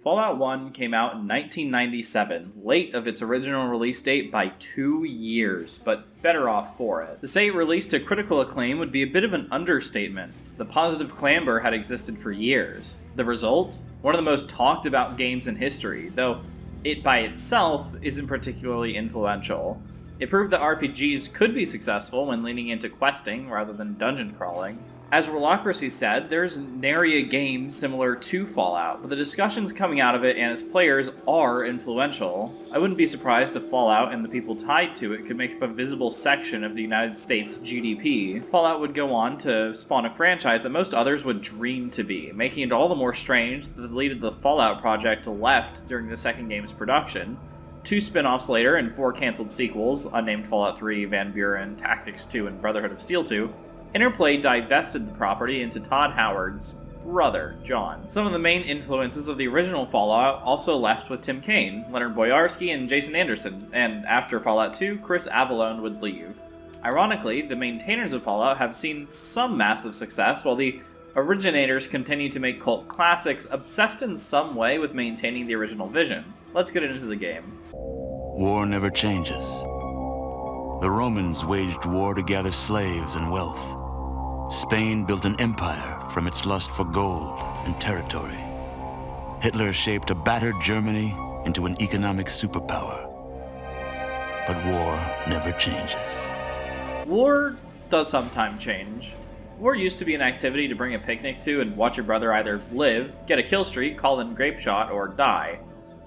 Fallout 1 came out in 1997, late of its original release date by 2 years, but better off for it. To say it released to critical acclaim would be a bit of an understatement. The positive clamor had existed for years. The result? One of the most talked about games in history, though it by itself isn't particularly influential. It proved that RPGs could be successful when leaning into questing rather than dungeon crawling. As Rolocracy said, there's nary a game similar to Fallout, but the discussions coming out of it and its players are influential. I wouldn't be surprised if Fallout and the people tied to it could make up a visible section of the United States GDP. Fallout would go on to spawn a franchise that most others would dream to be, making it all the more strange that the lead of the Fallout project left during the second game's production. 2 spin-offs later and 4 cancelled sequels, unnamed Fallout 3, Van Buren, Tactics 2, and Brotherhood of Steel 2, Interplay divested the property into Todd Howard's brother, John. Some of the main influences of the original Fallout also left with Tim Cain, Leonard Boyarsky, and Jason Anderson, and after Fallout 2, Chris Avellone would leave. Ironically, the maintainers of Fallout have seen some massive success, while the originators continue to make cult classics obsessed in some way with maintaining the original vision. Let's get into the game. War never changes. The Romans waged war to gather slaves and wealth. Spain built an empire from its lust for gold and territory. Hitler shaped a battered Germany into an economic superpower. But war never changes. War does sometimes change. War used to be an activity to bring a picnic to and watch your brother either live, get a kill streak, call in grape shot, or die.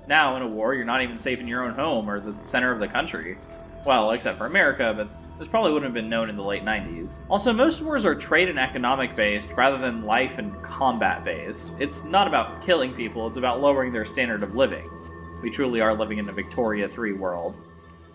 Now, in a war, you're not even safe in your own home or the center of the country. Well, except for America, but this probably wouldn't have been known in the late 90s. Also, most wars are trade and economic based rather than life and combat based. It's not about killing people, it's about lowering their standard of living. We truly are living in a Victoria 3 world.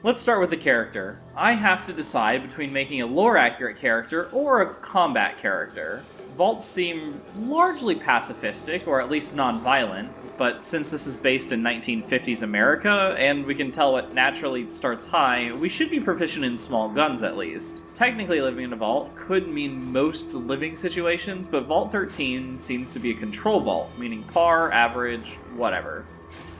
Let's start with the character. I have to decide between making a lore-accurate character or a combat character. Vaults seem largely pacifistic, or at least non-violent, but since this is based in 1950s America, and we can tell what naturally starts high, we should be proficient in small guns at least. Technically living in a vault could mean most living situations, but Vault 13 seems to be a control vault, meaning par, average, whatever.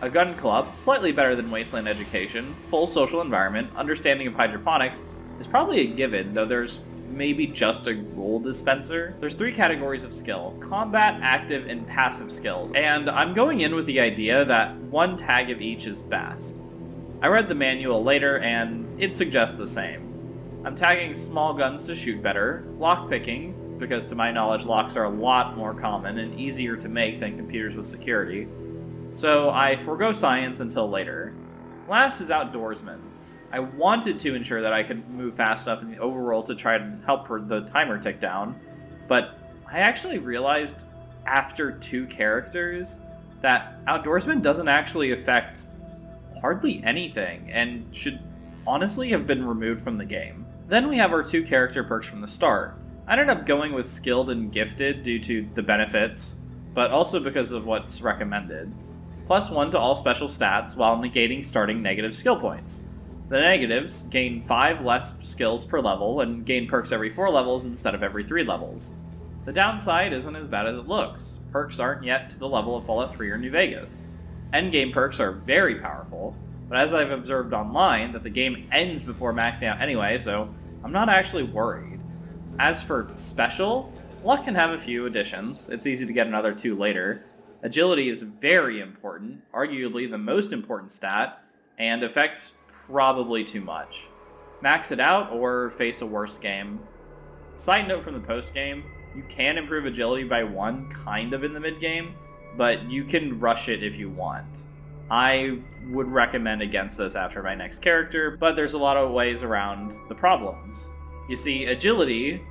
A gun club, slightly better than Wasteland Education, full social environment, understanding of hydroponics, is probably a given, though there's maybe just a rule dispenser. There's 3 categories of skill: combat, active, and passive skills, and I'm going in with the idea that 1 tag of each is best. I read the manual later, and it suggests the same. I'm tagging small guns to shoot better, lockpicking, because to my knowledge locks are a lot more common and easier to make than computers with security, so I forego science until later. Last is outdoorsman. I wanted to ensure that I could move fast enough in the overworld to try and help the timer tick down, but I actually realized after 2 characters that outdoorsman doesn't actually affect hardly anything and should honestly have been removed from the game. Then we have our 2 character perks from the start. I ended up going with skilled and gifted due to the benefits, but also because of what's recommended. +1 to all special stats while negating starting negative skill points. The negatives gain 5 less skills per level and gain perks every 4 levels instead of every 3 levels. The downside isn't as bad as it looks. Perks aren't yet to the level of Fallout 3 or New Vegas. Endgame perks are very powerful, but as I've observed online, that the game ends before maxing out anyway, so I'm not actually worried. As for special, luck can have a few additions. It's easy to get another 2 later. Agility is very important, arguably the most important stat, and affects probably too much. Max it out or face a worse game. Side note from the post-game, you can improve agility by 1 kind of in the mid-game, but you can rush it if you want. I would recommend against this after my next character, but there's a lot of ways around the problems. You see, agility,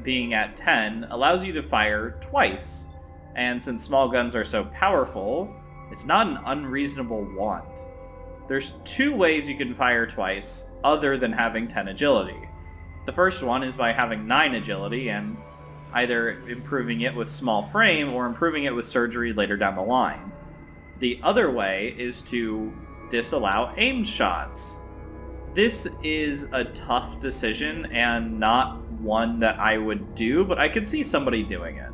being at 10, allows you to fire twice, and since small guns are so powerful, it's not an unreasonable want. There's 2 ways you can fire twice, other than having 10 agility. The first one is by having 9 agility and either improving it with small frame or improving it with surgery later down the line. The other way is to disallow aimed shots. This is a tough decision and not one that I would do, but I could see somebody doing it.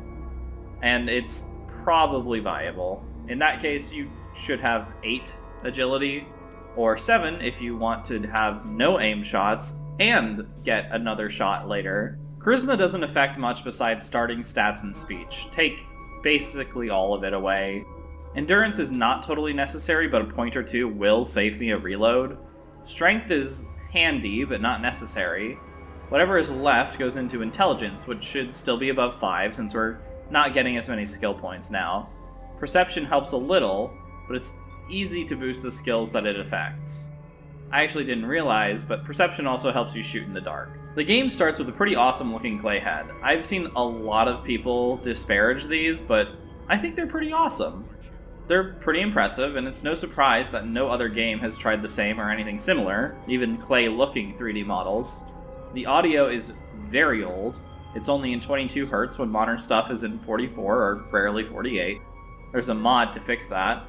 And it's probably viable. In that case, you should have 8 agility, or 7 if you want to have no aim shots and get another shot later. Charisma doesn't affect much besides starting stats and speech. Take basically all of it away. Endurance is not totally necessary, but a point or two will save me a reload. Strength is handy, but not necessary. Whatever is left goes into intelligence, which should still be above 5 since we're not getting as many skill points now. Perception helps a little, but it's easy to boost the skills that it affects. I actually didn't realize, but perception also helps you shoot in the dark. The game starts with a pretty awesome looking clay head. I've seen a lot of people disparage these, but I think they're pretty awesome. They're pretty impressive, and it's no surprise that no other game has tried the same or anything similar, even clay-looking 3D models. The audio is very old. It's only in 22 Hz when modern stuff is in 44 or rarely 48. There's a mod to fix that.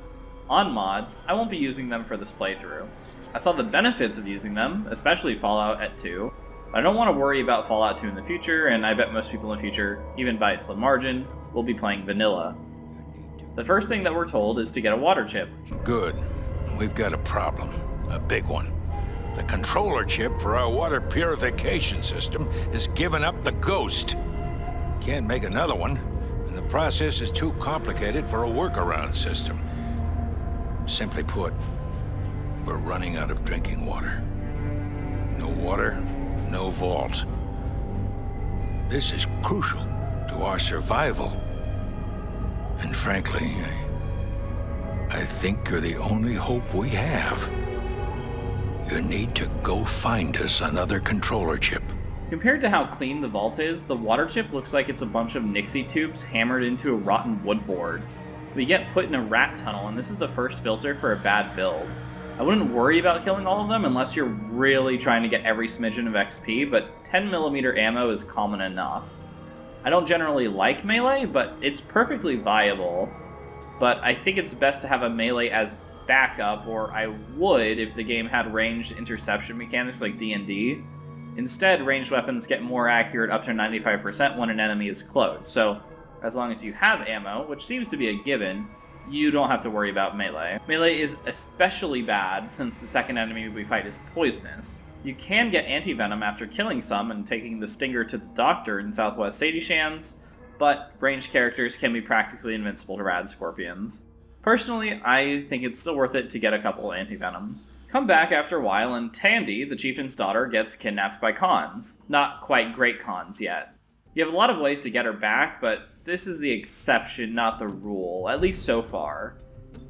On mods, I won't be using them for this playthrough. I saw the benefits of using them, especially Fallout at 2. I don't want to worry about Fallout 2 in the future, and I bet most people in the future, even by a slim margin, will be playing vanilla. The first thing that we're told is to get a water chip. Good. We've got a problem. A big one. The controller chip for our water purification system has given up the ghost. Can't make another one, and the process is too complicated for a workaround system. Simply put, we're running out of drinking water. No water, no vault. This is crucial to our survival. And frankly, I think you're the only hope we have. You need to go find us another controller chip. Compared to how clean the vault is, the water chip looks like it's a bunch of Nixie tubes hammered into a rotten wood board. We get put in a rat tunnel, and this is the first filter for a bad build. I wouldn't worry about killing all of them unless you're really trying to get every smidgen of XP, but 10mm ammo is common enough. I don't generally like melee, but it's perfectly viable. But I think it's best to have a melee as backup, or I would if the game had ranged interception mechanics like D&D. Instead, ranged weapons get more accurate up to 95% when an enemy is close, so as long as you have ammo, which seems to be a given, you don't have to worry about melee. Melee is especially bad since the second enemy we fight is poisonous. You can get anti-venom after killing some and taking the stinger to the doctor in Southwest Sadie Shands, but ranged characters can be practically invincible to rad scorpions. Personally, I think it's still worth it to get a couple anti-venoms. Come back after a while and Tandy, the chieftain's daughter, gets kidnapped by Khans. Not quite great Khans yet. You have a lot of ways to get her back, but this is the exception, not the rule, at least so far.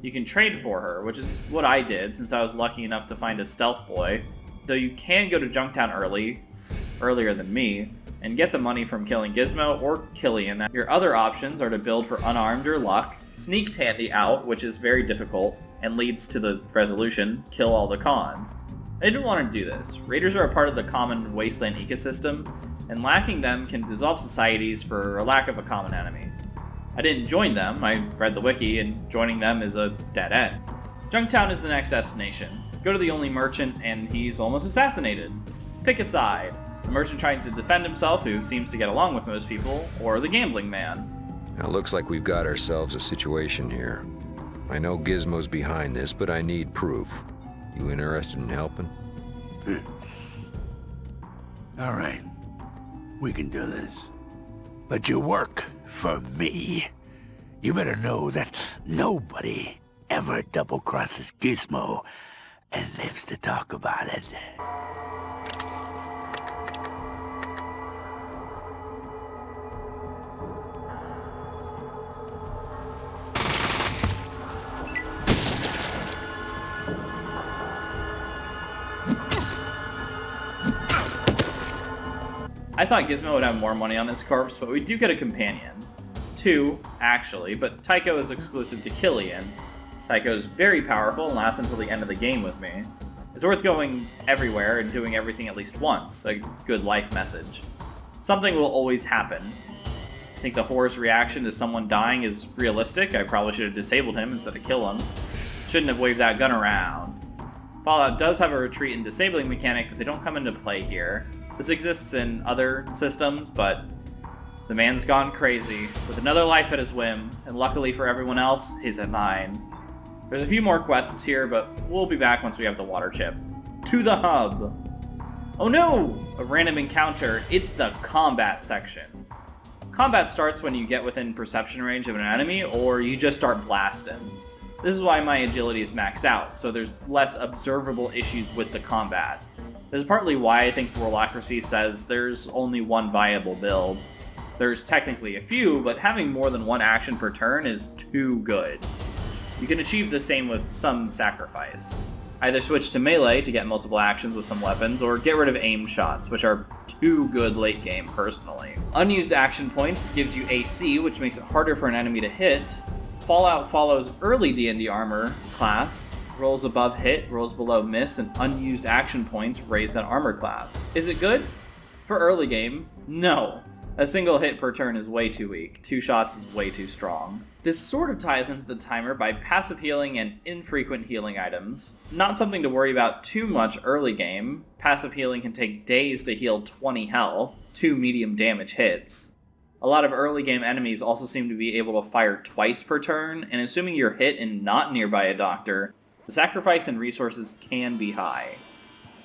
You can trade for her, which is what I did since I was lucky enough to find a stealth boy, though you can go to Junktown earlier than me, and get the money from killing Gizmo or Killian. Your other options are to build for unarmed or luck, sneak Tandy out, which is very difficult, and leads to the resolution, kill all the Khans. I didn't want to do this. Raiders are a part of the common wasteland ecosystem, and lacking them can dissolve societies for a lack of a common enemy. I didn't join them, I read the wiki, and joining them is a dead end. Junktown is the next destination. Go to the only merchant, and he's almost assassinated. Pick a side. The merchant trying to defend himself, who seems to get along with most people, or the gambling man. Now, looks like we've got ourselves a situation here. I know Gizmo's behind this, but I need proof. You interested in helping? All right. We can do this. But you work for me. You better know that nobody ever double-crosses Gizmo and lives to talk about it. I thought Gizmo would have more money on his corpse, but we do get a companion. 2, actually, but Tycho is exclusive to Killian. Tycho is very powerful and lasts until the end of the game with me. It's worth going everywhere and doing everything at least once, a good life message. Something will always happen. I think the horror's reaction to someone dying is realistic. I probably should have disabled him instead of kill him. Shouldn't have waved that gun around. Fallout does have a retreat and disabling mechanic, but they don't come into play here. This exists in other systems, but the man's gone crazy, with another life at his whim, and luckily for everyone else, he's at mine. There's a few more quests here, but we'll be back once we have the water chip. To the hub! Oh no! A random encounter. It's the combat section. Combat starts when you get within perception range of an enemy, or you just start blasting. This is why my agility is maxed out, so there's less observable issues with the combat. This is partly why I think Warlocracy says there's only one viable build. There's technically a few, but having more than one action per turn is too good. You can achieve the same with some sacrifice. Either switch to melee to get multiple actions with some weapons, or get rid of aim shots, which are too good late game personally. Unused action points gives you AC, which makes it harder for an enemy to hit. FallOut follows early D&D armor class. Rolls above hit, rolls below miss, and unused action points raise that armor class. Is it good? For early game, no. A single hit per turn is way too weak. 2 shots is way too strong. This sort of ties into the timer by passive healing and infrequent healing items. Not something to worry about too much early game. Passive healing can take days to heal 20 health, 2 medium damage hits. A lot of early game enemies also seem to be able to fire twice per turn, and assuming you're hit and not nearby a doctor, the sacrifice and resources can be high.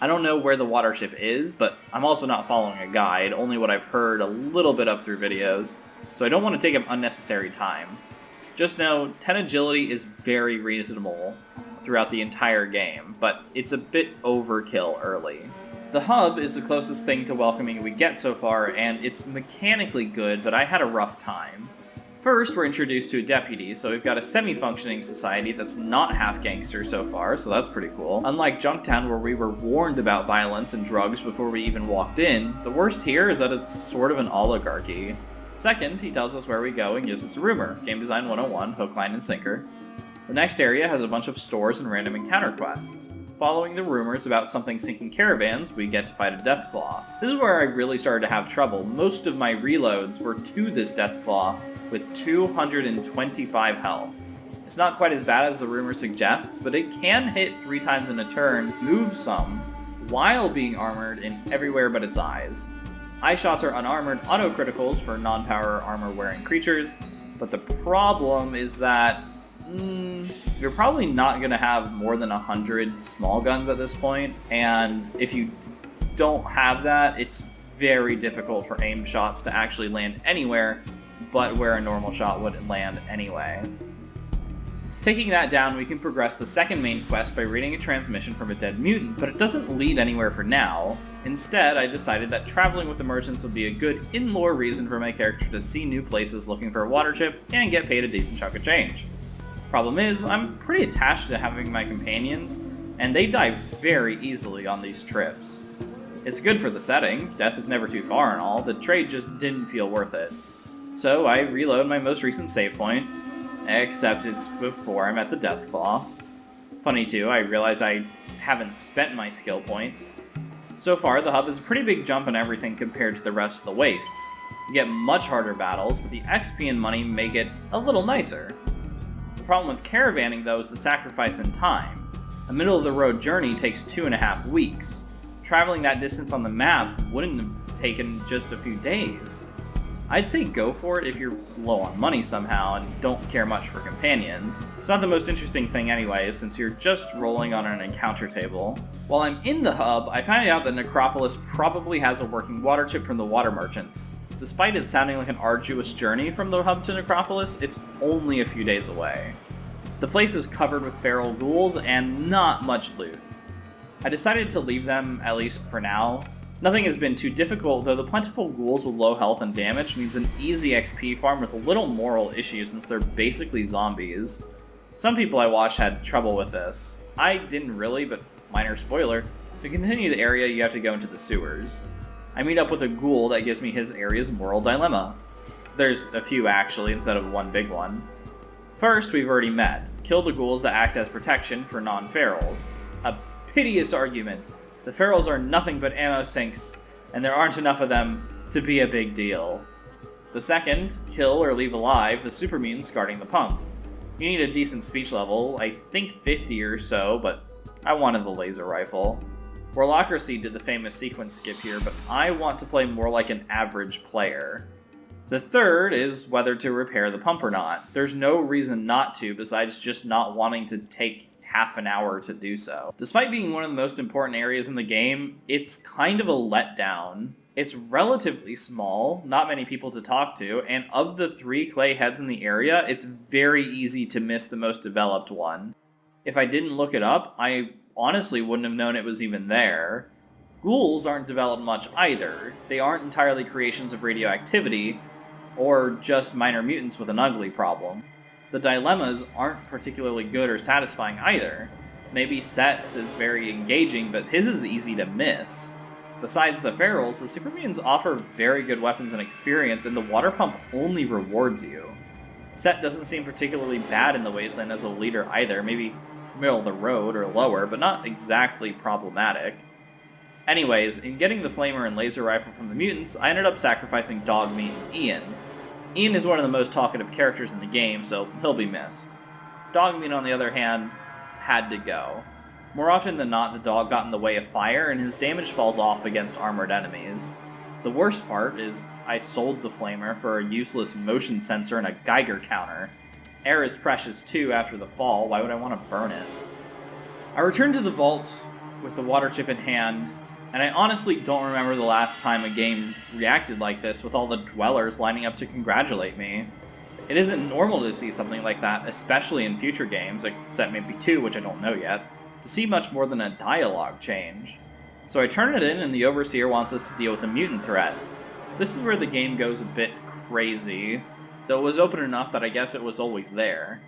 I don't know where the water ship is, but I'm also not following a guide, only what I've heard a little bit of through videos, so I don't want to take up unnecessary time. Just know, 10 agility is very reasonable throughout the entire game, but it's a bit overkill early. The hub is the closest thing to welcoming we get so far, and it's mechanically good, but I had a rough time. First, we're introduced to a deputy, so we've got a semi-functioning society that's not half-gangster so far, so that's pretty cool. Unlike Junktown, where we were warned about violence and drugs before we even walked in, the worst here is that it's sort of an oligarchy. Second, he tells us where we go and gives us a rumor. Game Design 101, hook, line, and sinker. The next area has a bunch of stores and random encounter quests. Following the rumors about something sinking caravans, we get to fight a Deathclaw. This is where I really started to have trouble. Most of my reloads were to this Deathclaw, with 225 health. It's not quite as bad as the rumor suggests, but it can hit 3 times in a turn, move some, while being armored in everywhere but its eyes. Eye shots are unarmored auto-criticals for non-power armor-wearing creatures, but the problem is that you're probably not going to have more than 100 small guns at this point, and if you don't have that, it's very difficult for aim shots to actually land anywhere but where a normal shot would land anyway. Taking that down, we can progress the second main quest by reading a transmission from a dead mutant, but it doesn't lead anywhere for now. Instead, I decided that traveling with the merchants would be a good in-lore reason for my character to see new places looking for a water chip and get paid a decent chunk of change. Problem is, I'm pretty attached to having my companions, and they die very easily on these trips. It's good for the setting, death is never too far and all, the trade just didn't feel worth it. So I reload my most recent save point, except it's before I'm at the Deathclaw. Funny too, I realize I haven't spent my skill points. So far, the hub is a pretty big jump in everything compared to the rest of the wastes. You get much harder battles, but the XP and money make it a little nicer. The problem with caravanning though is the sacrifice in time. A middle-of-the-road journey takes 2.5 weeks. Traveling that distance on the map wouldn't have taken just a few days. I'd say go for it if you're low on money somehow and don't care much for companions. It's not the most interesting thing anyway, since you're just rolling on an encounter table. While I'm in the hub, I found out that Necropolis probably has a working water chip from the water merchants. Despite it sounding like an arduous journey from the hub to Necropolis, it's only a few days away. The place is covered with feral ghouls and not much loot. I decided to leave them, at least for now. Nothing has been too difficult, though the plentiful ghouls with low health and damage means an easy XP farm with little moral issue since they're basically zombies. Some people I watched had trouble with this. I didn't really, but minor spoiler, to continue the area you have to go into the sewers. I meet up with a ghoul that gives me his area's moral dilemma. There's a few actually, instead of one big one. First, we've already met. Kill the ghouls that act as protection for non-ferals. A piteous argument. The ferals are nothing but ammo sinks, and there aren't enough of them to be a big deal. The second, kill or leave alive the super mutants guarding the pump. You need a decent speech level, I think 50 or so, but I wanted the laser rifle. Warlocracy did the famous sequence skip here, but I want to play more like an average player. The third is whether to repair the pump or not. There's no reason not to besides just not wanting to take half an hour to do so. Despite being one of the most important areas in the game, it's kind of a letdown. It's relatively small, not many people to talk to, and of the 3 clay heads in the area, it's very easy to miss the most developed one. If I didn't look it up, I honestly wouldn't have known it was even there. Ghouls aren't developed much either. They aren't entirely creations of radioactivity, or just minor mutants with an ugly problem. The dilemmas aren't particularly good or satisfying either. Maybe Set's is very engaging, but his is easy to miss. Besides the ferals, the super mutants offer very good weapons and experience, and the water pump only rewards you. Set doesn't seem particularly bad in the wasteland as a leader either, maybe middle of the road or lower, but not exactly problematic. Anyways, in getting the flamer and laser rifle from the mutants, I ended up sacrificing Dogmeat and Ian. Ian is one of the most talkative characters in the game, so he'll be missed. Dogmeat, on the other hand, had to go. More often than not, the dog got in the way of fire, and his damage falls off against armored enemies. The worst part is I sold the flamer for a useless motion sensor and a Geiger counter. Air is precious too after the fall, why would I want to burn it? I returned to the vault with the water chip in hand, and I honestly don't remember the last time a game reacted like this with all the dwellers lining up to congratulate me. It isn't normal to see something like that, especially in future games, except maybe 2, which I don't know yet, to see much more than a dialogue change. So I turn it in, and the Overseer wants us to deal with a mutant threat. This is where the game goes a bit crazy, though it was open enough that I guess it was always there.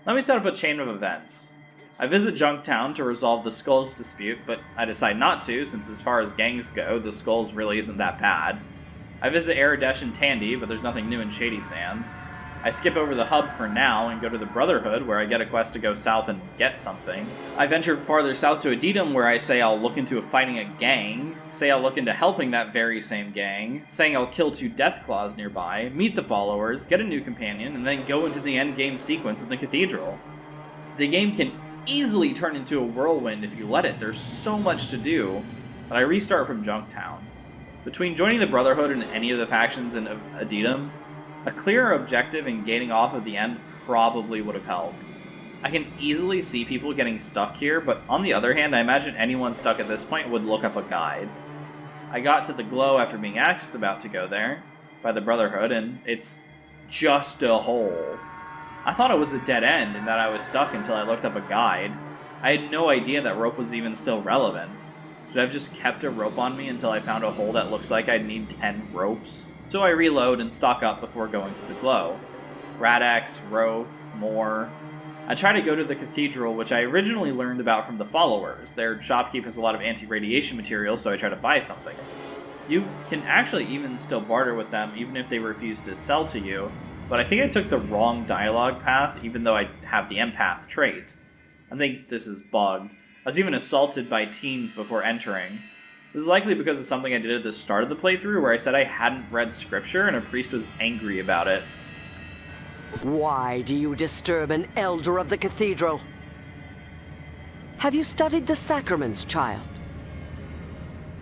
Let me set up a chain of events. I visit Junktown to resolve the Skulls dispute, but I decide not to, since as far as gangs go, the Skulls really isn't that bad. I visit Aradesh and Tandy, but there's nothing new in Shady Sands. I skip over the hub for now and go to the Brotherhood, where I get a quest to go south and get something. I venture farther south to Adidam, where I say I'll look into fighting a gang, say I'll look into helping that very same gang, saying I'll kill 2 Deathclaws nearby, meet the followers, get a new companion, and then go into the endgame sequence in the cathedral. The game can easily turn into a whirlwind if you let it. There's so much to do, but I restart from Junktown. Between joining the Brotherhood and any of the factions in Adidam, a clearer objective and gaining off at the end probably would have helped. I can easily see people getting stuck here, but on the other hand, I imagine anyone stuck at this point would look up a guide. I got to the glow after being asked about to go there by the Brotherhood, and it's just a hole. I thought it was a dead end and that I was stuck until I looked up a guide. I had no idea that rope was even still relevant. Should I have just kept a rope on me until I found a hole that looks like I'd need 10 ropes? So I reload and stock up before going to the glow. Rad-X, rope, more. I try to go to the cathedral, which I originally learned about from the followers. Their shopkeep has a lot of anti-radiation material, so I try to buy something. You can actually even still barter with them, even if they refuse to sell to you, but I think I took the wrong dialogue path, even though I have the empath trait. I think this is bugged. I was even assaulted by teens before entering. This is likely because of something I did at the start of the playthrough, where I said I hadn't read scripture, and a priest was angry about it. Why do you disturb an elder of the cathedral? Have you studied the sacraments, child?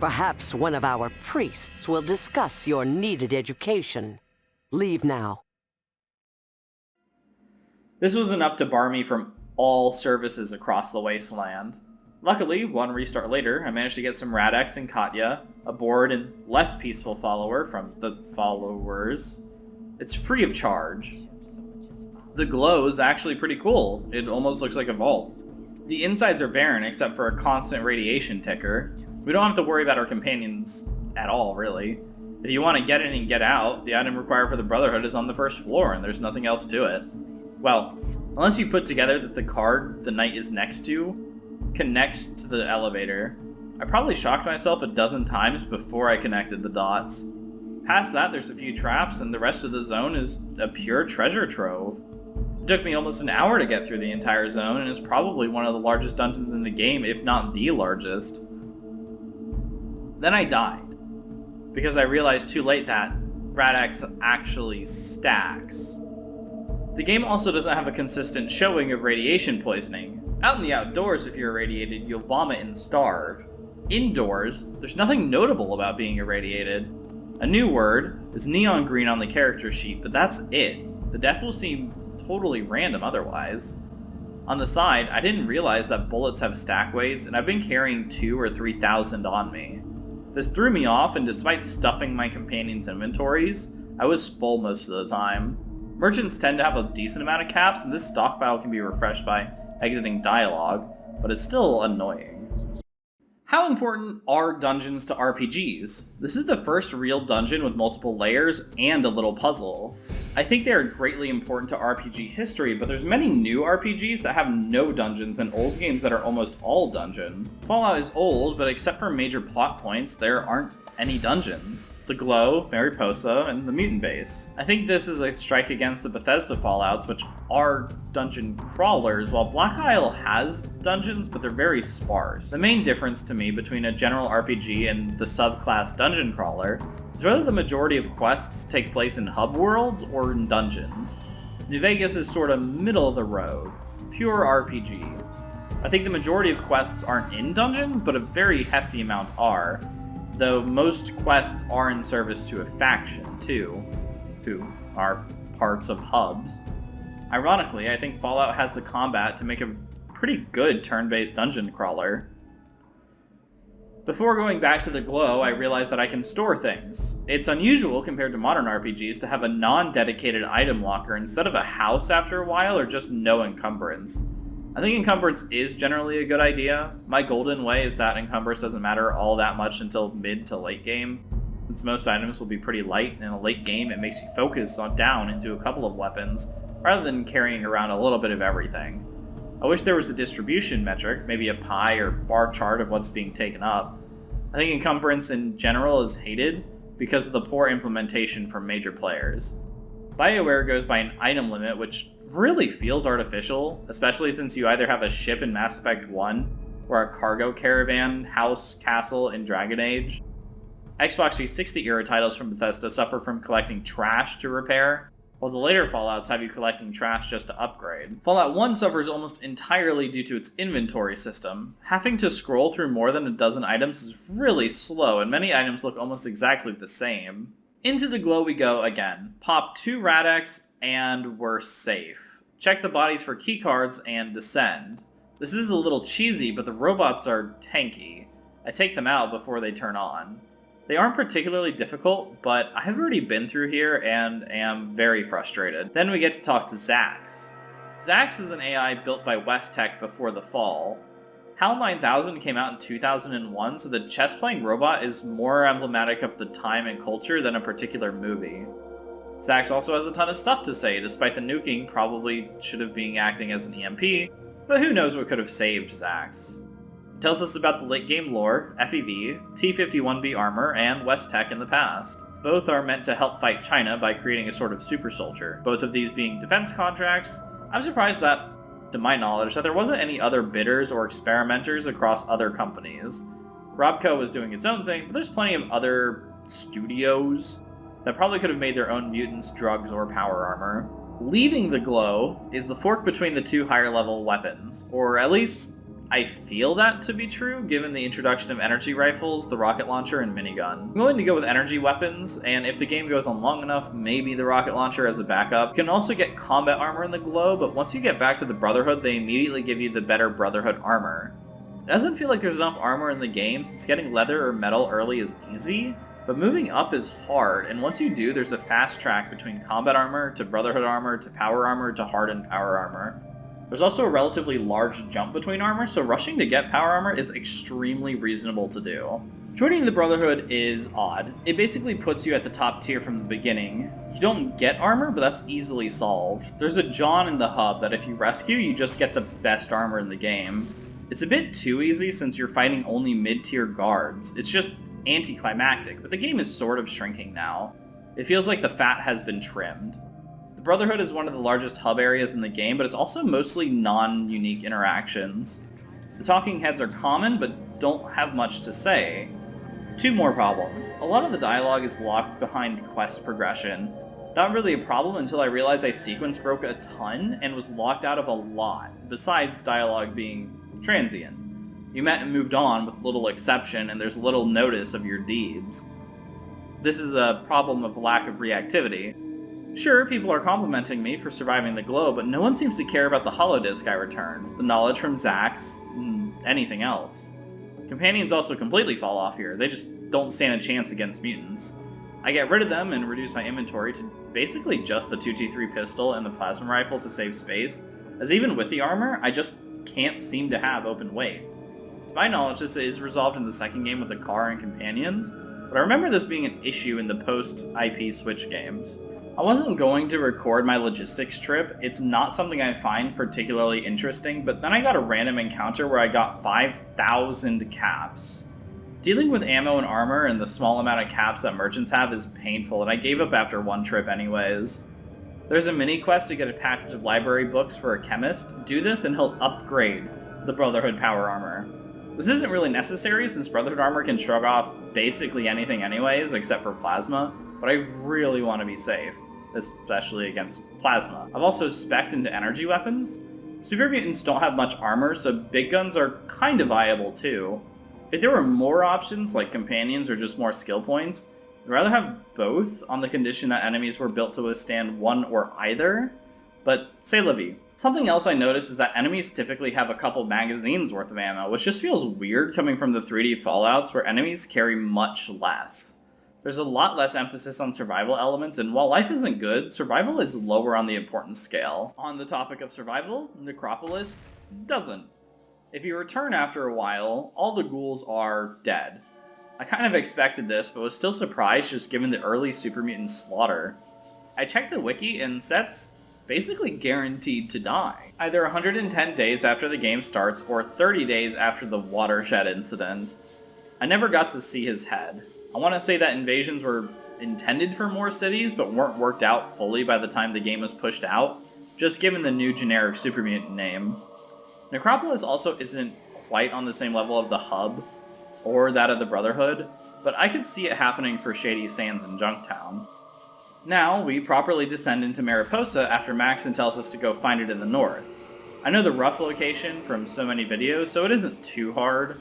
Perhaps one of our priests will discuss your needed education. Leave now. This was enough to bar me from all services across the wasteland. Luckily, one restart later, I managed to get some Rad-X and Katya, a bored and less peaceful follower from the followers. It's free of charge. The glow is actually pretty cool. It almost looks like a vault. The insides are barren except for a constant radiation ticker. We don't have to worry about our companions at all, really. If you want to get in and get out, the item required for the Brotherhood is on the first floor, and there's nothing else to it. Well, unless you put together that the card the knight is next to connects to the elevator. I probably shocked myself a dozen times before I connected the dots. Past that, there's a few traps, and the rest of the zone is a pure treasure trove. It took me almost an hour to get through the entire zone, and is probably one of the largest dungeons in the game, if not the largest. Then I died, because I realized too late that Rad-X actually stacks. The game also doesn't have a consistent showing of radiation poisoning. Out in the outdoors, if you're irradiated, you'll vomit and starve. Indoors, there's nothing notable about being irradiated. A new word is neon green on the character sheet, but that's it. The death will seem totally random otherwise. On the side, I didn't realize that bullets have stack weights, and I've been carrying 2,000 or 3,000 on me. This threw me off, and despite stuffing my companions' inventories, I was full most of the time. Merchants tend to have a decent amount of caps, and this stockpile can be refreshed by exiting dialogue, but it's still annoying. How important are dungeons to RPGs? This is the first real dungeon with multiple layers and a little puzzle. I think they are greatly important to RPG history, but there's many new RPGs that have no dungeons and old games that are almost all dungeon. Fallout is old, but except for major plot points, there aren't any dungeons. The Glow, Mariposa, and the Mutant Base. I think this is a strike against the Bethesda Fallouts, which are dungeon crawlers, while Black Isle has dungeons, but they're very sparse. The main difference to me between a general RPG and the subclass dungeon crawler is whether the majority of quests take place in hub worlds or in dungeons. New Vegas is sort of middle of the road, pure RPG. I think the majority of quests aren't in dungeons, but a very hefty amount are, though most quests are in service to a faction, too, who are parts of hubs. Ironically, I think Fallout has the combat to make a pretty good turn-based dungeon crawler. Before going back to the Glow, I realized that I can store things. It's unusual compared to modern RPGs to have a non-dedicated item locker instead of a house after a while, or just no encumbrance. I think encumbrance is generally a good idea. My golden way is that encumbrance doesn't matter all that much until mid to late game. Since most items will be pretty light, in a late game it makes you focus down into a couple of weapons, rather than carrying around a little bit of everything. I wish there was a distribution metric, maybe a pie or bar chart of what's being taken up. I think encumbrance in general is hated because of the poor implementation from major players. BioWare goes by an item limit, which really feels artificial, especially since you either have a ship in Mass Effect 1 or a cargo caravan, house, castle in Dragon Age. Xbox 360 era titles from Bethesda suffer from collecting trash to repair, while the later Fallouts have you collecting trash just to upgrade. Fallout 1 suffers almost entirely due to its inventory system. Having to scroll through more than a dozen items is really slow, and many items look almost exactly the same. Into the Glow we go again. Pop 2 Rad-X, and we're safe. Check the bodies for keycards and descend. This is a little cheesy, but the robots are tanky. I take them out before they turn on. They aren't particularly difficult, but I have already been through here and am very frustrated. Then we get to talk to Zax. Zax is an AI built by West Tech before the fall. HAL 9000 came out in 2001, so the chess-playing robot is more emblematic of the time and culture than a particular movie. Zax also has a ton of stuff to say, despite the nuking probably should have been acting as an EMP, but who knows what could have saved Zax. It tells us about the late game lore, FEV, T-51B armor, and West Tech in the past. Both are meant to help fight China by creating a sort of super soldier, both of these being defense contracts. I'm surprised that, to my knowledge, that there wasn't any other bidders or experimenters across other companies. Robco was doing its own thing, but there's plenty of other studios that probably could have made their own mutants, drugs, or power armor. Leaving the Glow is the fork between the two higher level weapons, or at least I feel that to be true, given the introduction of energy rifles, the rocket launcher, and minigun. I'm going to go with energy weapons, and if the game goes on long enough, maybe the rocket launcher as a backup. You can also get combat armor in the Glow, but once you get back to the Brotherhood, they immediately give you the better Brotherhood armor. It doesn't feel like there's enough armor in the game, since getting leather or metal early is easy, but moving up is hard, and once you do, there's a fast track between combat armor to Brotherhood armor to power armor to hardened power armor. There's also a relatively large jump between armor, so rushing to get power armor is extremely reasonable to do. Joining the Brotherhood is odd. It basically puts you at the top tier from the beginning. You don't get armor, but that's easily solved. There's a John in the hub that if you rescue, you just get the best armor in the game. It's a bit too easy since you're fighting only mid-tier guards. It's just anticlimactic, but the game is sort of shrinking now. It feels like the fat has been trimmed. The Brotherhood is one of the largest hub areas in the game, but it's also mostly non-unique interactions. The talking heads are common, but don't have much to say. Two more problems. A lot of the dialogue is locked behind quest progression. Not really a problem until I realized I sequence broke a ton and was locked out of a lot, besides dialogue being transient. You met and moved on with little exception, and there's little notice of your deeds. this is a problem of lack of reactivity. Sure, people are complimenting me for surviving the glow, but no one seems to care about the holodisc I returned, the knowledge from Zax, anything else. Companions also completely fall off here, they just don't stand a chance against mutants. I get rid of them and reduce my inventory to basically just the 223 pistol and the plasma rifle to save space, as even with the armor, I just can't seem to have open weight. To my knowledge, this is resolved in the second game with the car and companions, but I remember this being an issue in the post-IP Switch games. I wasn't going to record my logistics trip, it's not something I find particularly interesting, but then I got a random encounter where I got 5,000 caps. Dealing with ammo and armor and the small amount of caps that merchants have is painful, and I gave up after one trip anyways. There's a mini quest to get a package of library books for a chemist. Do this and he'll upgrade the Brotherhood power armor. This isn't really necessary since Brotherhood armor can shrug off basically anything anyways, except for plasma, but I really want to be safe, especially against plasma. I've also spec'd into energy weapons. Super mutants don't have much armor, so big guns are kind of viable too. If there were more options, like companions or just more skill points, I'd rather have both on the condition that enemies were built to withstand one or either, but c'est la vie. Something else I noticed is that enemies typically have a couple magazines worth of ammo, which just feels weird coming from the 3D Fallouts where enemies carry much less. There's a lot less emphasis on survival elements, and while life isn't good, survival is lower on the importance scale. On the topic of survival, Necropolis doesn't. If you return after a while, all the ghouls are dead. I kind of expected this, but was still surprised just given the early super mutant slaughter. I checked the wiki, and Set's basically guaranteed to die. Either 110 days after the game starts, or 30 days after the watershed incident. I never got to see his head. I want to say that invasions were intended for more cities, but weren't worked out fully by the time the game was pushed out, just given the new generic super mutant name. Necropolis also isn't quite on the same level of the hub, or that of the Brotherhood, but I could see it happening for Shady Sands and Junktown. Now, we properly descend into Mariposa after Maxon tells us to go find it in the north. I know the rough location from so many videos, so it isn't too hard.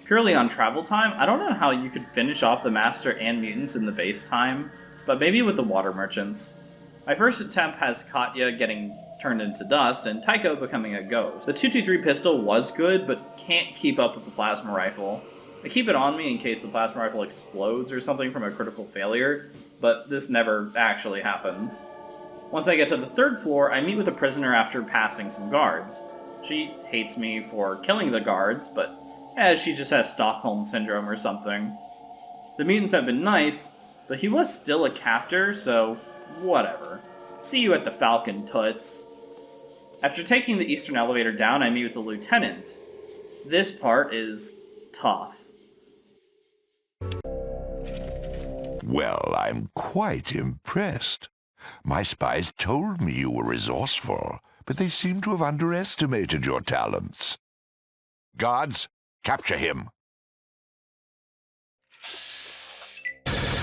Purely on travel time, I don't know how you could finish off the Master and mutants in the base time, but maybe with the water merchants. My first attempt has Katya getting turned into dust and Tycho becoming a ghost. The 223 pistol was good, but can't keep up with the plasma rifle. I keep it on me in case the plasma rifle explodes or something from a critical failure, but this never actually happens. Once I get to the third floor, I meet with a prisoner after passing some guards. She hates me for killing the guards, but she just has Stockholm Syndrome or something. The mutants have been nice, but he was still a captor, so whatever. See you at the Falcon, toots. After taking the eastern elevator down, I meet with the lieutenant. This part is tough. Well, I'm quite impressed. My spies told me you were resourceful, but they seem to have underestimated your talents. Guards, capture him.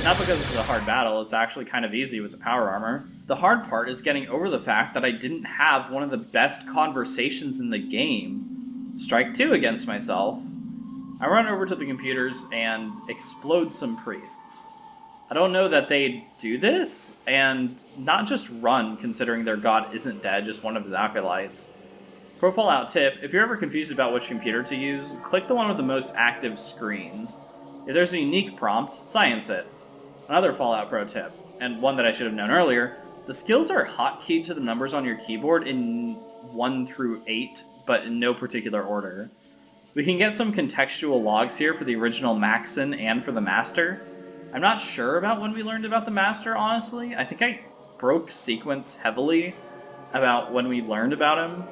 Not because it's a hard battle, it's actually kind of easy with the power armor. The hard part is getting over the fact that I didn't have one of the best conversations in the game. Strike 2 against myself. I run over to the computers and explode some priests. I don't know that they do this, and not just run considering their god isn't dead, just one of his acolytes. Pro FallOut tip, if you're ever confused about which computer to use, click the one with the most active screens. If there's a unique prompt, science it. Another FallOut pro tip, and one that I should have known earlier, the skills are hotkeyed to the numbers on your keyboard in 1 through 8, but in no particular order. We can get some contextual logs here for the original Maxon and for the Master. I'm not sure about when we learned about the Master, honestly. I think I broke sequence heavily about when we learned about him,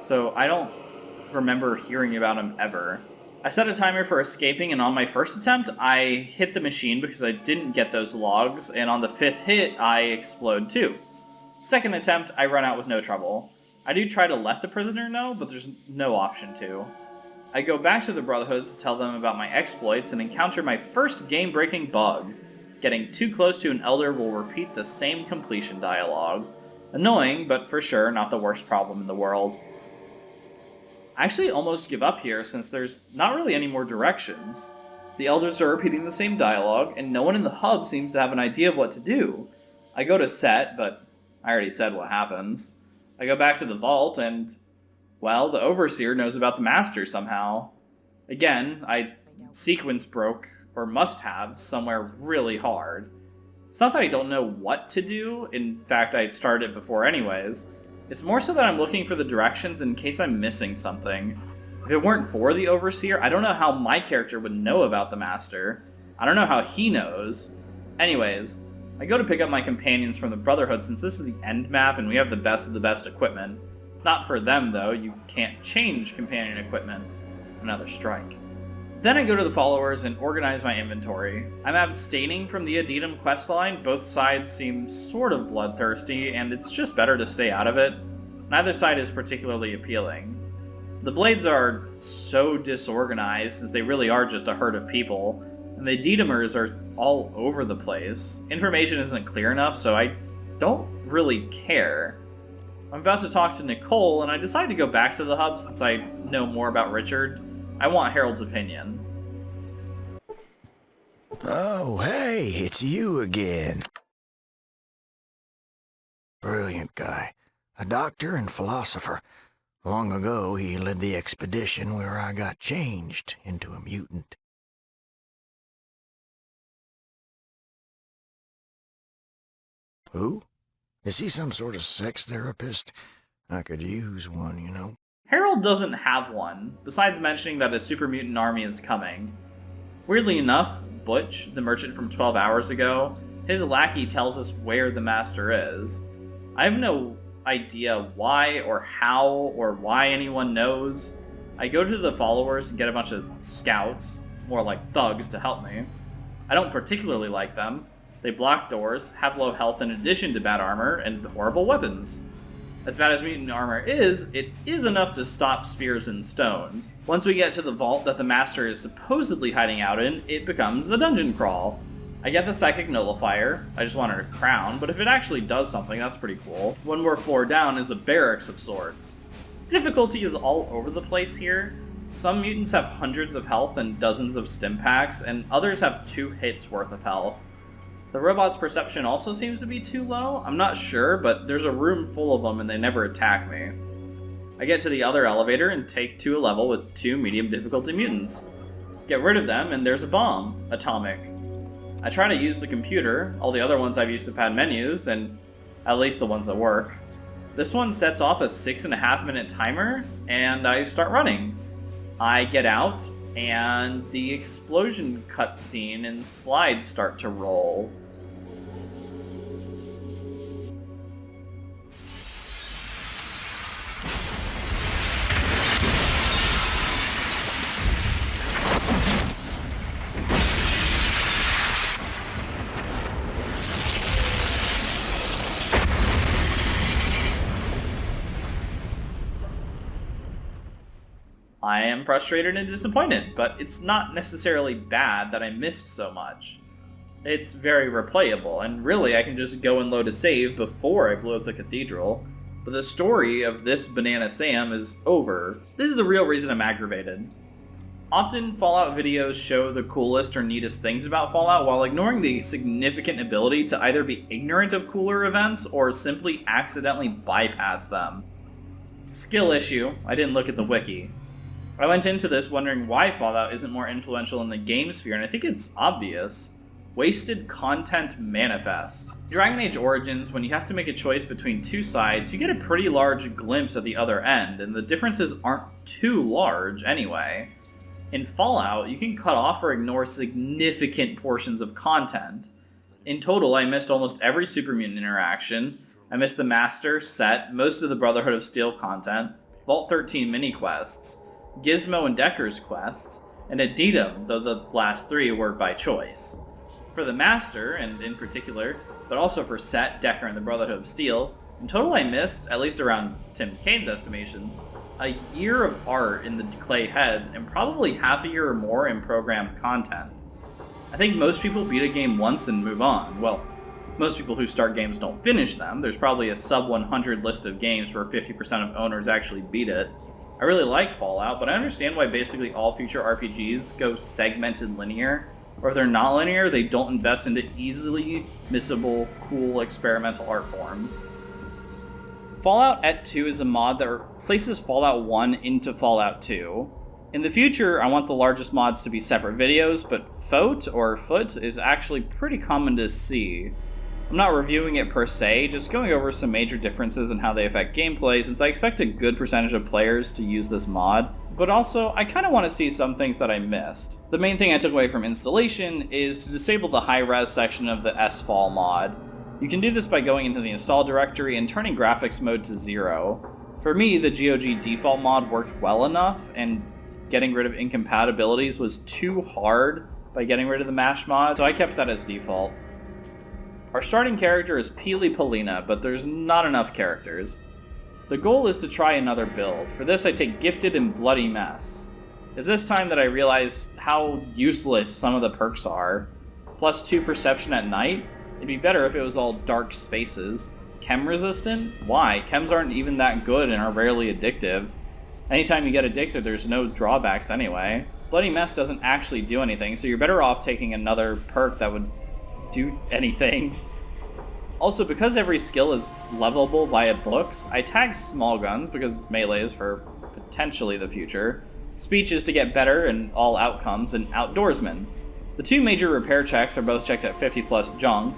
so I don't remember hearing about him ever. I set a timer for escaping, and on my first attempt, I hit the machine because I didn't get those logs, and on the 5th hit, I explode too. Second attempt, I run out with no trouble. I do try to let the prisoner know, but there's no option to. I go back to the Brotherhood to tell them about my exploits and encounter my first game-breaking bug. Getting too close to an elder will repeat the same completion dialogue. Annoying, but for sure not the worst problem in the world. I actually almost give up here since there's not really any more directions. The elders are repeating the same dialogue, and no one in the hub seems to have an idea of what to do. I go to set, but I already said what happens. I go back to the vault, and, well, the Overseer knows about the Master somehow. Again, I sequence broke, or must have, somewhere really hard. It's not that I don't know what to do, in fact I started it before anyways. It's more so that I'm looking for the directions in case I'm missing something. If it weren't for the Overseer, I don't know how my character would know about the Master. I don't know how he knows. Anyways, I go to pick up my companions from the Brotherhood since this is the end map and we have the best of the best equipment. Not for them though, you can't change companion equipment. Another strike. Then I go to the followers and organize my inventory. I'm abstaining from the Addendum questline, both sides seem sort of bloodthirsty, and it's just better to stay out of it. Neither side is particularly appealing. The Blades are so disorganized, since they really are just a herd of people, and the Addendumers are all over the place. Information isn't clear enough, so I don't really care. I'm about to talk to Nicole, and I decide to go back to the hub since I know more about Richard. I want Harold's opinion. Oh, hey, it's you again. Brilliant guy. A doctor and philosopher. Long ago, he led the expedition where I got changed into a mutant. Who? Is he some sort of sex therapist? I could use one, you know. Harold doesn't have one, besides mentioning that a super mutant army is coming. Weirdly enough, Butch, the merchant from 12 hours ago, his lackey tells us where the Master is. I have no idea why or how or why anyone knows. I go to the followers and get a bunch of scouts, more like thugs, to help me. I don't particularly like them. They block doors, have low health in addition to bad armor, and horrible weapons. As bad as mutant armor is, it is enough to stop spears and stones. Once we get to the vault that the Master is supposedly hiding out in, it becomes a dungeon crawl. I get the Psychic Nullifier, I just wanted a crown, but if it actually does something, that's pretty cool. One more floor down is a barracks of sorts. Difficulty is all over the place here. Some mutants have hundreds of health and dozens of stim packs, and others have 2 hits worth of health. The robot's perception also seems to be too low. I'm not sure, but there's a room full of them and they never attack me. I get to the other elevator and take to a level with 2 medium difficulty mutants. Get rid of them and there's a bomb. Atomic. I try to use the computer. All the other ones I've used have had menus, and at least the ones that work. This one sets off a 6.5 minute timer, and I start running. I get out, and the explosion cutscene and slides start to roll. I am frustrated and disappointed, but it's not necessarily bad that I missed so much. It's very replayable, and really I can just go and load a save before I blew up the cathedral, but the story of this Banana Sam is over. This is the real reason I'm aggravated. Often Fallout videos show the coolest or neatest things about Fallout while ignoring the significant ability to either be ignorant of cooler events or simply accidentally bypass them. Skill issue, I didn't look at the wiki. I went into this wondering why Fallout isn't more influential in the game sphere, and I think it's obvious. Wasted content manifest. Dragon Age Origins, when you have to make a choice between 2 sides, you get a pretty large glimpse at the other end, and the differences aren't too large anyway. In Fallout, you can cut off or ignore significant portions of content. In total, I missed almost every super mutant interaction. I missed the Master, Set, most of the Brotherhood of Steel content, Vault 13 mini-quests, Gizmo and Decker's quests, and Addendum, though the last 3 were by choice. For the Master, and in particular, but also for Set, Decker, and the Brotherhood of Steel, in total I missed, at least around Tim Kane's estimations, a year of art in the clay heads and probably half a year or more in programmed content. I think most people beat a game once and move on. Well, most people who start games don't finish them. There's probably a sub 100 list of games where 50% of owners actually beat it. I really like Fallout, but I understand why basically all future RPGs go segmented linear, or if they're not linear, they don't invest into easily missable, cool experimental art forms. Fallout Et 2 is a mod that replaces Fallout 1 into Fallout 2. In the future, I want the largest mods to be separate videos, but foot is actually pretty common to see. I'm not reviewing it per se, just going over some major differences in how they affect gameplay, since I expect a good percentage of players to use this mod, but also I kind of want to see some things that I missed. The main thing I took away from installation is to disable the high-res section of the SFall mod. You can do this by going into the install directory and turning graphics mode to 0. For me, the GOG default mod worked well enough, and getting rid of incompatibilities was too hard by getting rid of the mash mod, so I kept that as default. Our starting character is Pauly Paulina, but there's not enough characters. The goal is to try another build. For this, I take Gifted and Bloody Mess. It's this time that I realize how useless some of the perks are. +2 perception at night? It'd be better if it was all dark spaces. Chem resistant? Why? Chems aren't even that good and are rarely addictive. Anytime you get addicted, there's no drawbacks anyway. Bloody Mess doesn't actually do anything, so you're better off taking another perk that would do anything. Also, because every skill is levelable via books, I tag small guns because melee is for potentially the future. Speech is to get better in all outcomes, and outdoorsman. The two major repair checks are both checked at 50+ junk,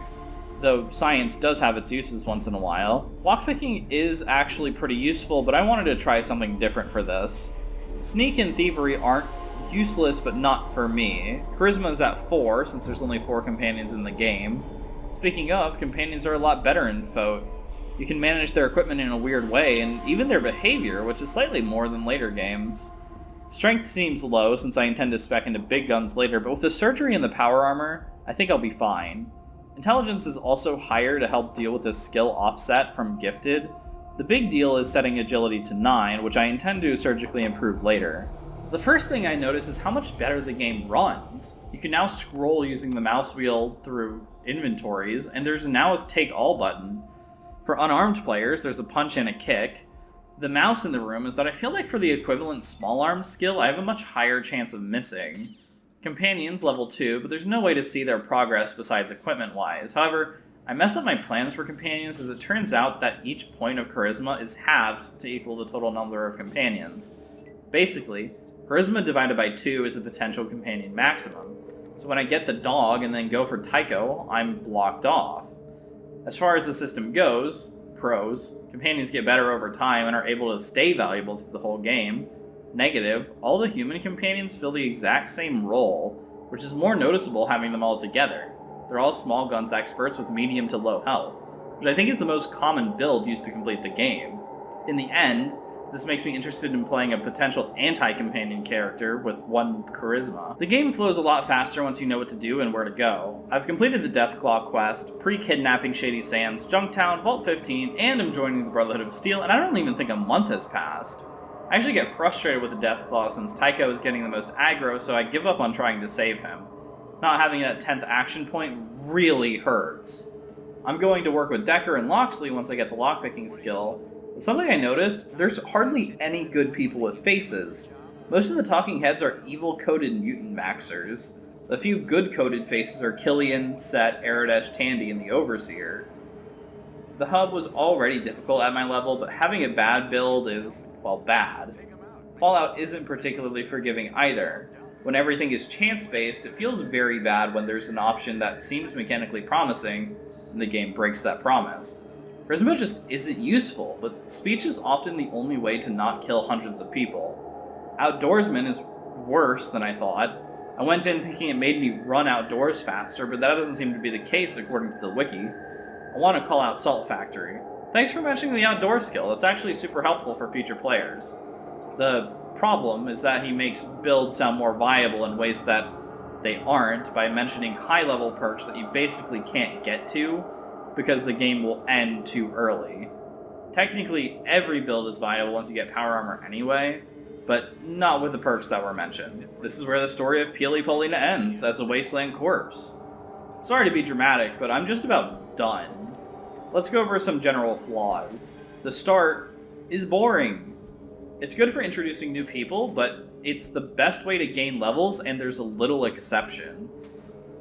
though science does have its uses once in a while. Lockpicking is actually pretty useful, but I wanted to try something different for this. Sneak and thievery aren't useless, but not for me. Charisma is at 4, since there's only 4 companions in the game. Speaking of, companions are a lot better in FOT. You can manage their equipment in a weird way, and even their behavior, which is slightly more than later games. Strength seems low, since I intend to spec into big guns later, but with the surgery and the power armor, I think I'll be fine. Intelligence is also higher to help deal with this skill offset from Gifted. The big deal is setting agility to 9, which I intend to surgically improve later. The first thing I notice is how much better the game runs. You can now scroll using the mouse wheel through inventories, and there's now a take all button. For unarmed players, there's a punch and a kick. The mouse in the room is that I feel like for the equivalent small arm skill, I have a much higher chance of missing. Companions level 2, but there's no way to see their progress besides equipment-wise. However, I mess up my plans for companions as it turns out that each point of charisma is halved to equal the total number of companions. Basically, charisma divided by 2 is the potential companion maximum, so when I get the dog and then go for Tycho, I'm blocked off. As far as the system goes, pros, companions get better over time and are able to stay valuable through the whole game. Negative, all the human companions fill the exact same role, which is more noticeable having them all together. They're all small guns experts with medium to low health, which I think is the most common build used to complete the game. In the end, this makes me interested in playing a potential anti-companion character with 1 charisma. The game flows a lot faster once you know what to do and where to go. I've completed the Deathclaw quest, pre-kidnapping Shady Sands, Junktown, Vault 15, and I'm joining the Brotherhood of Steel, and I don't even think a month has passed. I actually get frustrated with the Deathclaw since Tycho is getting the most aggro, so I give up on trying to save him. Not having that 10th action point really hurts. I'm going to work with Decker and Loxley once I get the lockpicking skill. But something I noticed, there's hardly any good people with faces. Most of the talking heads are evil-coded mutant maxers. The few good-coded faces are Killian, Set, Aradesh, Tandy, and the Overseer. The hub was already difficult at my level, but having a bad build is, well, bad. Fallout isn't particularly forgiving either. When everything is chance-based, it feels very bad when there's an option that seems mechanically promising, and the game breaks that promise. Charisma just isn't useful, but speech is often the only way to not kill hundreds of people. Outdoorsman is worse than I thought. I went in thinking it made me run outdoors faster, but that doesn't seem to be the case according to the wiki. I want to call out Salt Factory. Thanks for mentioning the outdoor skill, that's actually super helpful for future players. The problem is that he makes builds sound more viable in ways that they aren't by mentioning high-level perks that you basically can't get to because the game will end too early. Technically, every build is viable once you get power armor anyway, but not with the perks that were mentioned. This is where the story of Pauly Paulina ends, as a wasteland corpse. Sorry to be dramatic, but I'm just about done. Let's go over some general flaws. The start is boring. It's good for introducing new people, but it's the best way to gain levels, and there's a little exception.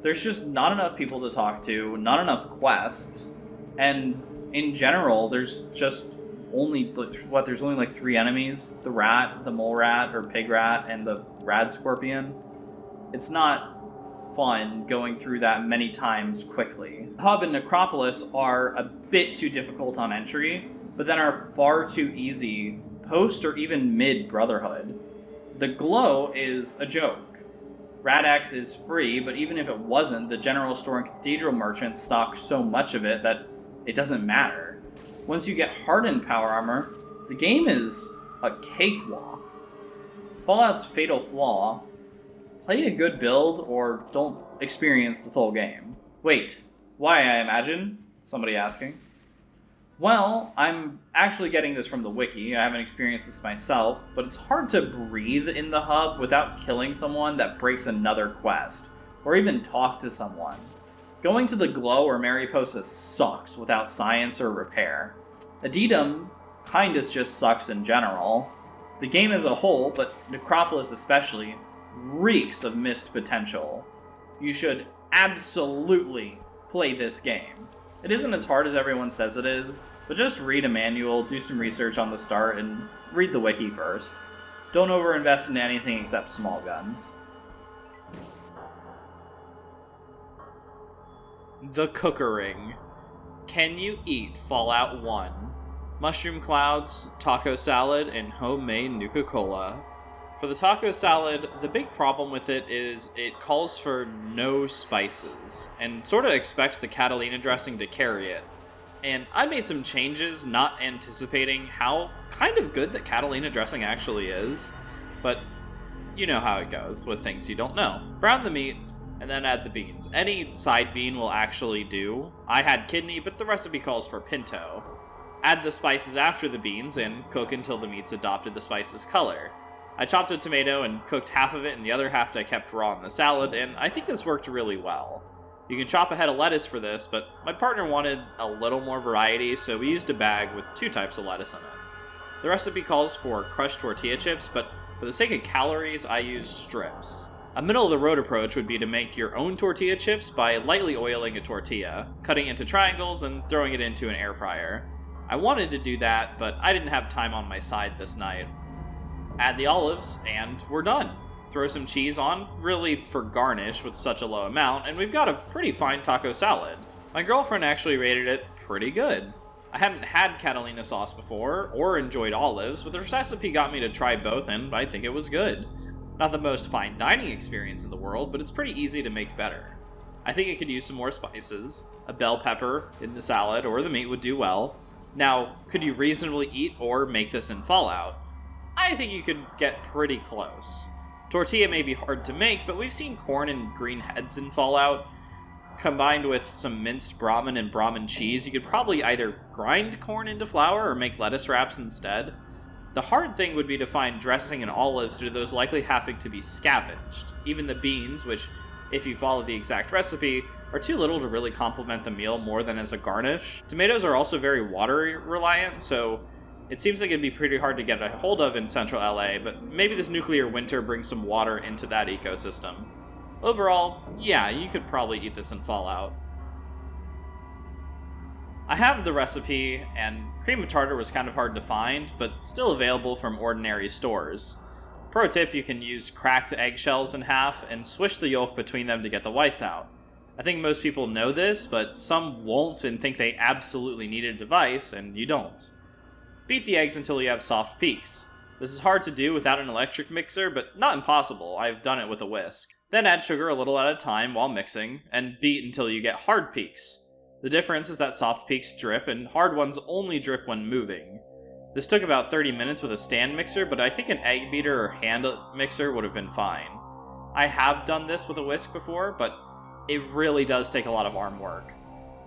There's just not enough people to talk to, not enough quests, and in general, there's just only, there's only like 3 enemies. The rat, the mole rat, or pig rat, and the rad scorpion. It's not fun going through that many times quickly. Hub and Necropolis are a bit too difficult on entry, but then are far too easy post or even mid Brotherhood. The glow is a joke. Rad-X is free, but even if it wasn't, the general store and cathedral merchants stock so much of it that it doesn't matter. Once you get hardened power armor, the game is a cakewalk. Fallout's fatal flaw: play a good build or don't experience the full game. Wait, why, I imagine? Somebody asking. Well, I'm actually getting this from the wiki. I haven't experienced this myself, but it's hard to breathe in the hub without killing someone that breaks another quest, or even talk to someone. Going to the glow or Mariposa sucks without science or repair. Addendum kinda just sucks in general. The game as a whole, but Necropolis especially, reeks of missed potential. You should absolutely play this game. It isn't as hard as everyone says it is, but just read a manual, do some research on the start, and read the wiki first. Don't overinvest in anything except small guns. The Cookering. Can you eat Fallout 1? Mushroom clouds, taco salad, and homemade Nuka-Cola. For the taco salad, the big problem with it is it calls for no spices, and sort of expects the Catalina dressing to carry it. And I made some changes, not anticipating how kind of good that Catalina dressing actually is, but you know how it goes with things you don't know. Brown the meat, and then add the beans. Any side bean will actually do. I had kidney, but the recipe calls for pinto. Add the spices after the beans, and cook until the meat's adopted the spice's color. I chopped a tomato and cooked half of it, and the other half I kept raw in the salad, and I think this worked really well. You can chop a head of lettuce for this, but my partner wanted a little more variety, so we used a bag with 2 types of lettuce in it. The recipe calls for crushed tortilla chips, but for the sake of calories, I used strips. A middle-of-the-road approach would be to make your own tortilla chips by lightly oiling a tortilla, cutting it into triangles, and throwing it into an air fryer. I wanted to do that, but I didn't have time on my side this night. Add the olives, and we're done. Throw some cheese on, really for garnish with such a low amount, and we've got a pretty fine taco salad. My girlfriend actually rated it pretty good. I hadn't had Catalina sauce before, or enjoyed olives, but the recipe got me to try both, and I think it was good. Not the most fine dining experience in the world, but it's pretty easy to make better. I think it could use some more spices. A bell pepper in the salad or the meat would do well. Now, could you reasonably eat or make this in Fallout? I think you could get pretty close. Tortilla may be hard to make, but we've seen corn and green heads in Fallout. Combined with some minced Brahmin and Brahmin cheese, you could probably either grind corn into flour or make lettuce wraps instead. The hard thing would be to find dressing and olives due to those likely having to be scavenged. Even the beans, which, if you follow the exact recipe, are too little to really complement the meal more than as a garnish. Tomatoes are also very water reliant, so it seems like it'd be pretty hard to get a hold of in central LA, but maybe this nuclear winter brings some water into that ecosystem. Overall, yeah, you could probably eat this in Fallout. I have the recipe, and cream of tartar was kind of hard to find, but still available from ordinary stores. Pro tip, you can use cracked eggshells in half and swish the yolk between them to get the whites out. I think most people know this, but some won't and think they absolutely need a device, and you don't. Beat the eggs until you have soft peaks. This is hard to do without an electric mixer, but not impossible. I've done it with a whisk. Then add sugar a little at a time while mixing, and beat until you get hard peaks. The difference is that soft peaks drip, and hard ones only drip when moving. This took about 30 minutes with a stand mixer, but I think an egg beater or hand mixer would have been fine. I have done this with a whisk before, but it really does take a lot of arm work.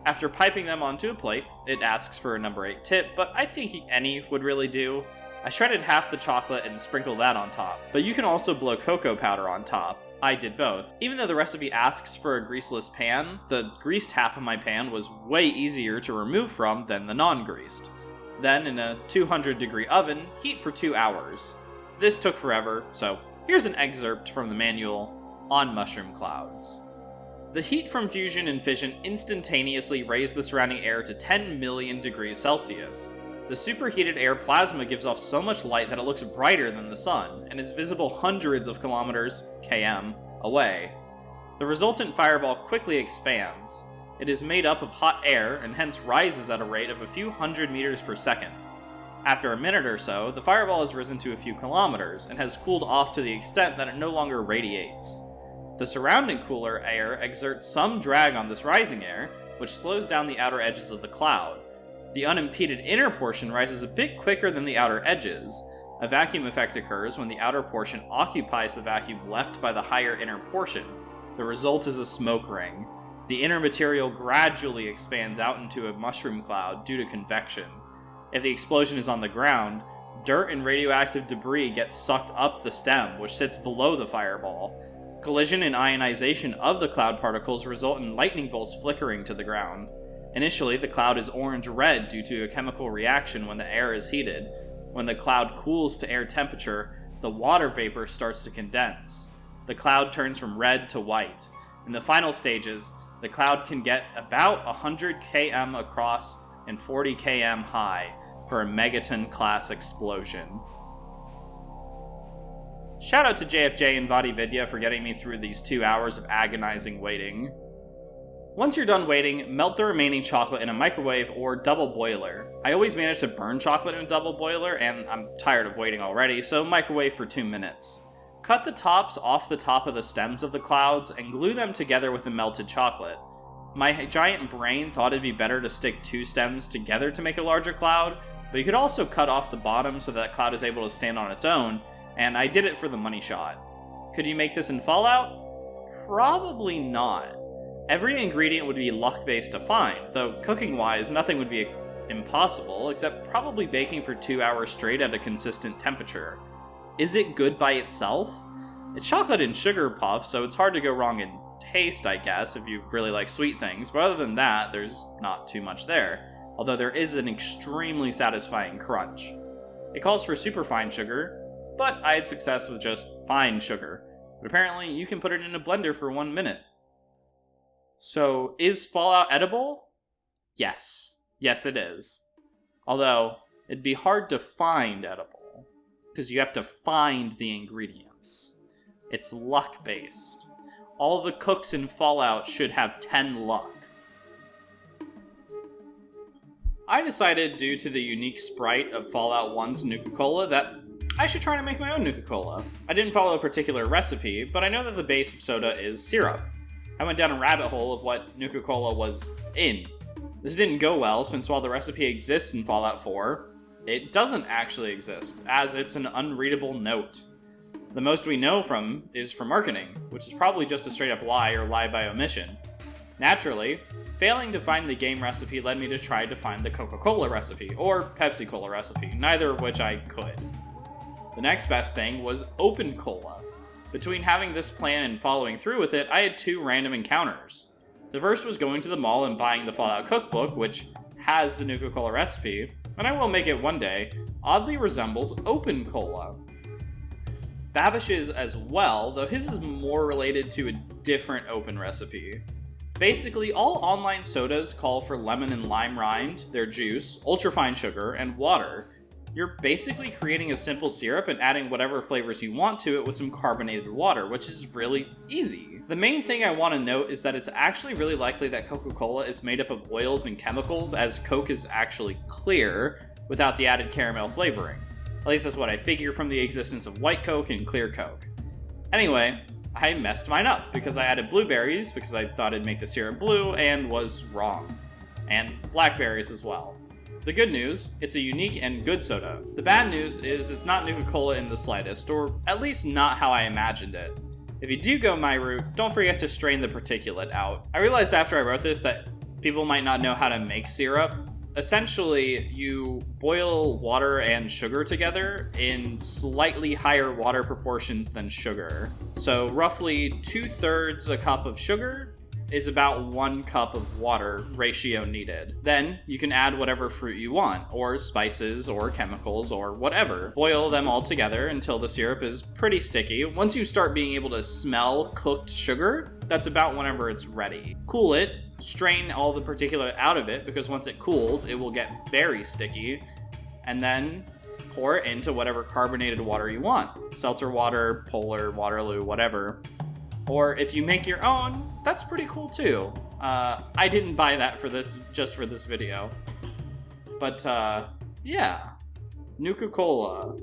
After piping them onto a plate, it asks for a number 8 tip, but I think any would really do. I shredded half the chocolate and sprinkled that on top, but you can also blow cocoa powder on top. I did both. Even though the recipe asks for a greaseless pan, the greased half of my pan was way easier to remove from than the non-greased. Then, in a 200-degree oven, heat for 2 hours. This took forever, so here's an excerpt from the manual on mushroom clouds. The heat from fusion and fission instantaneously raised the surrounding air to 10 million degrees Celsius. The superheated air plasma gives off so much light that it looks brighter than the sun, and is visible hundreds of kilometers, km, away. The resultant fireball quickly expands. It is made up of hot air, and hence rises at a rate of a few hundred meters per second. After a minute or so, the fireball has risen to a few kilometers, and has cooled off to the extent that it no longer radiates. The surrounding cooler air exerts some drag on this rising air, which slows down the outer edges of the cloud. The unimpeded inner portion rises a bit quicker than the outer edges. A vacuum effect occurs when the outer portion occupies the vacuum left by the higher inner portion. The result is a smoke ring. The inner material gradually expands out into a mushroom cloud due to convection. If the explosion is on the ground, dirt and radioactive debris gets sucked up the stem, which sits below the fireball. Collision and ionization of the cloud particles result in lightning bolts flickering to the ground. Initially, the cloud is orange-red due to a chemical reaction when the air is heated. When the cloud cools to air temperature, the water vapor starts to condense. The cloud turns from red to white. In the final stages, the cloud can get about 100 km across and 40 km high for a megaton-class explosion. Shout out to JFJ and VodiVidya for getting me through these 2 hours of agonizing waiting. Once you're done waiting, melt the remaining chocolate in a microwave or double boiler. I always manage to burn chocolate in a double boiler, and I'm tired of waiting already, so microwave for 2 minutes. Cut the tops off the top of the stems of the clouds and glue them together with the melted chocolate. My giant brain thought it'd be better to stick 2 stems together to make a larger cloud, but you could also cut off the bottom so that cloud is able to stand on its own, and I did it for the money shot. Could you make this in FallOut? Probably not. Every ingredient would be luck-based to find, though cooking-wise, nothing would be impossible, except probably baking for 2 hours straight at a consistent temperature. Is it good by itself? It's chocolate and sugar puff, so it's hard to go wrong in taste, I guess, if you really like sweet things, but other than that, there's not too much there, although there is an extremely satisfying crunch. It calls for superfine sugar, but I had success with just fine sugar, but apparently you can put it in a blender for 1 minute. So, is FallOut edible? Yes. Yes, it is. Although, it'd be hard to find edible, because you have to find the ingredients. It's luck-based. All the cooks in FallOut should have 10 luck. I decided, due to the unique sprite of Fallout 1's Nuka-Cola, that I should try to make my own Nuka-Cola. I didn't follow a particular recipe, but I know that the base of soda is syrup. I went down a rabbit hole of what Nuka-Cola was in. This didn't go well, since while the recipe exists in Fallout 4, it doesn't actually exist, as it's an unreadable note. The most we know is from marketing, which is probably just a straight-up lie or lie by omission. Naturally, failing to find the game recipe led me to try to find the Coca-Cola recipe, or Pepsi-Cola recipe, neither of which I could. The next best thing was Open Cola. Between having this plan and following through with it, I had 2 random encounters. The first was going to the mall and buying the Fallout cookbook, which has the Nuka-Cola recipe, and I will make it one day, oddly resembles Open Cola. Babish's as well, though his is more related to a different open recipe. Basically, all online sodas call for lemon and lime rind, their juice, ultrafine sugar, and water. You're basically creating a simple syrup and adding whatever flavors you want to it with some carbonated water, which is really easy. The main thing I want to note is that it's actually really likely that Coca-Cola is made up of oils and chemicals, as Coke is actually clear, without the added caramel flavoring. At least that's what I figure from the existence of white Coke and clear Coke. Anyway, I messed mine up because I added blueberries because I thought it'd make the syrup blue and was wrong. And blackberries as well. The good news, it's a unique and good soda. The bad news is it's not Nuka-Cola in the slightest, or at least not how I imagined it. If you do go my route, don't forget to strain the particulate out. I realized after I wrote this that people might not know how to make syrup. Essentially, you boil water and sugar together in slightly higher water proportions than sugar. So roughly 2/3 a cup of sugar is about 1 cup of water ratio needed. Then you can add whatever fruit you want, or spices, or chemicals, or whatever. Boil them all together until the syrup is pretty sticky. Once you start being able to smell cooked sugar, that's about whenever it's ready. Cool it, strain all the particulate out of it, because once it cools, it will get very sticky, and then pour it into whatever carbonated water you want. Seltzer water, Polar, Waterloo, whatever. Or if you make your own, that's pretty cool too. I didn't buy that for this, just for this video. But yeah, Nuka-Cola.